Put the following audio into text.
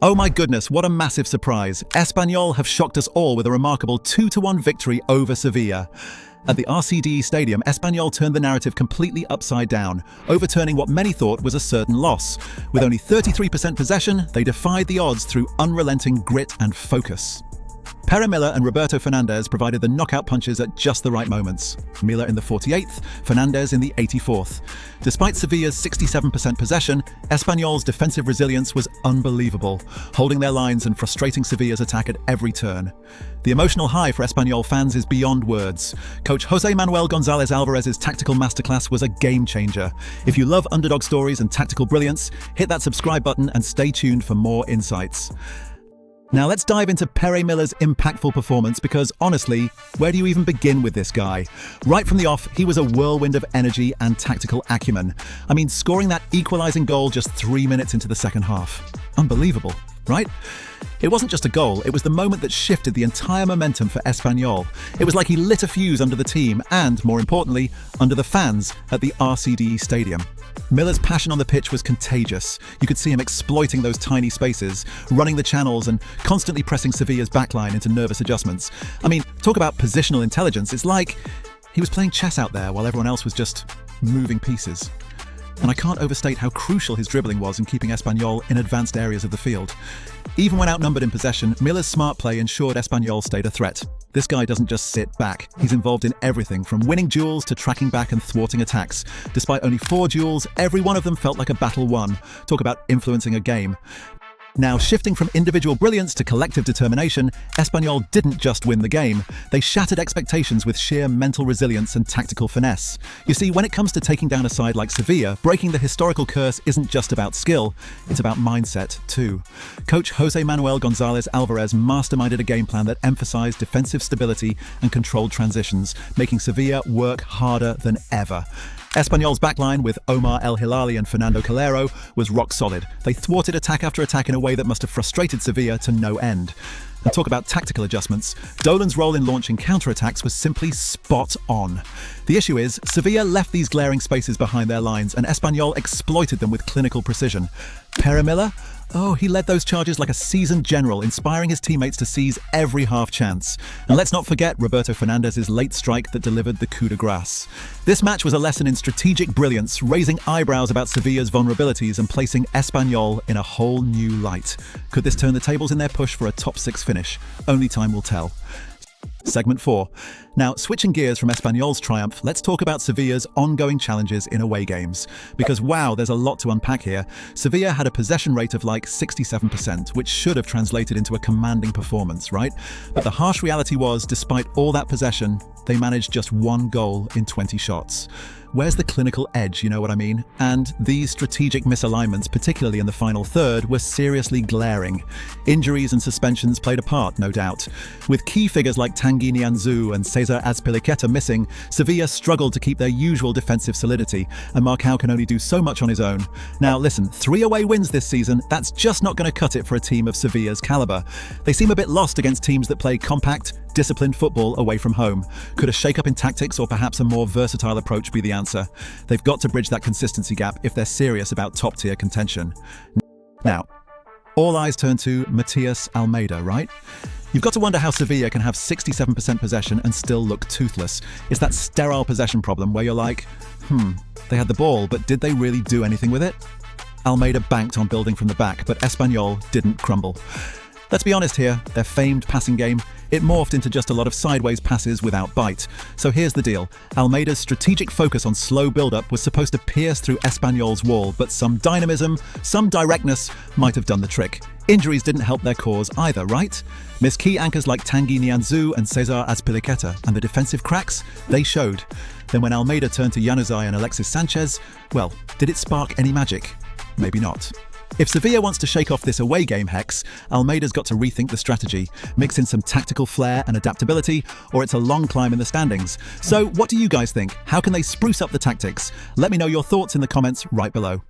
Oh my goodness, what a massive surprise. Espanyol have shocked us all with a remarkable 2-1 victory over Sevilla. At the RCDE Stadium, Espanyol turned the narrative completely upside down, overturning what many thought was a certain loss. With only 33% possession, they defied the odds through unrelenting grit and focus. Pere and Roberto Fernandez provided the knockout punches at just the right moments. Milla in the 48th, Fernandez in the 84th. Despite Sevilla's 67% possession, Espanyol's defensive resilience was unbelievable, holding their lines and frustrating Sevilla's attack at every turn. The emotional high for Espanyol fans is beyond words. Coach Jose Manuel González Alvarez's tactical masterclass was a game changer. If you love underdog stories and tactical brilliance, hit that subscribe button and stay tuned for more insights. Now let's dive into Pere Milla's impactful performance because, honestly, where do you even begin with this guy? Right from the off, he was a whirlwind of energy and tactical acumen. I mean, scoring that equalizing goal just 3 minutes into the second half. Unbelievable, right? It wasn't just a goal, it was the moment that shifted the entire momentum for Espanyol. It was like he lit a fuse under the team and, more importantly, under the fans at the RCDE Stadium. Milla's passion on the pitch was contagious. You could see him exploiting those tiny spaces, running the channels and constantly pressing Sevilla's backline into nervous adjustments. I mean, talk about positional intelligence. It's like he was playing chess out there while everyone else was just moving pieces. And I can't overstate how crucial his dribbling was in keeping Espanyol in advanced areas of the field. Even when outnumbered in possession, Milla's smart play ensured Espanyol stayed a threat. This guy doesn't just sit back. He's involved in everything from winning duels to tracking back and thwarting attacks. Despite only 4 duels, every one of them felt like a battle won. Talk about influencing a game. Now, shifting from individual brilliance to collective determination, Espanyol didn't just win the game. They shattered expectations with sheer mental resilience and tactical finesse. You see, when it comes to taking down a side like Sevilla, breaking the historical curse isn't just about skill, it's about mindset too. Coach Jose Manuel González Alvarez masterminded a game plan that emphasized defensive stability and controlled transitions, making Sevilla work harder than ever. Espanyol's backline, with Omar El Hilali and Fernando Calero, was rock solid. They thwarted attack after attack in a way that must have frustrated Sevilla to no end. And talk about tactical adjustments, Dolan's role in launching counterattacks was simply spot on. The issue is, Sevilla left these glaring spaces behind their lines and Espanyol exploited them with clinical precision. Pere Milla? Oh, he led those charges like a seasoned general, inspiring his teammates to seize every half chance. And let's not forget Roberto Fernandez's late strike that delivered the coup de grace. This match was a lesson in strategic brilliance, raising eyebrows about Sevilla's vulnerabilities and placing Espanyol in a whole new light. Could this turn the tables in their push for a top 6 finish? Only time will tell. Segment 4. Now, switching gears from Espanyol's triumph, let's talk about Sevilla's ongoing challenges in away games. Because wow, there's a lot to unpack here. Sevilla had a possession rate of like 67%, which should have translated into a commanding performance, right? But the harsh reality was, despite all that possession, they managed just 1 goal in 20 shots. Where's the clinical edge, you know what I mean? And these strategic misalignments, particularly in the final third, were seriously glaring. Injuries and suspensions played a part, no doubt. With key figures like Tanguy Nianzou and Cesar Azpilicueta missing, Sevilla struggled to keep their usual defensive solidity, and Marcao can only do so much on his own. Now listen, 3 away wins this season, that's just not going to cut it for a team of Sevilla's calibre. They seem a bit lost against teams that play compact, disciplined football away from home. Could a shake-up in tactics or perhaps a more versatile approach be the answer? They've got to bridge that consistency gap if they're serious about top-tier contention. Now, all eyes turn to Matias Almeida, right? You've got to wonder how Sevilla can have 67% possession and still look toothless. It's that sterile possession problem where you're like, they had the ball, but did they really do anything with it? Almeida banked on building from the back, but Espanyol didn't crumble. Let's be honest here, their famed passing game, it morphed into just a lot of sideways passes without bite. So here's the deal. Almeida's strategic focus on slow build-up was supposed to pierce through Espanyol's wall, but some dynamism, some directness might have done the trick. Injuries didn't help their cause either, right? Miss key anchors like Tanguy Nianzou and Cesar Azpilicueta, and the defensive cracks, they showed. Then when Almeida turned to Januzaj and Alexis Sanchez, well, did it spark any magic? Maybe not. If Sevilla wants to shake off this away game hex, Almeida's got to rethink the strategy, mix in some tactical flair and adaptability, or it's a long climb in the standings. So what do you guys think? How can they spruce up the tactics? Let me know your thoughts in the comments right below.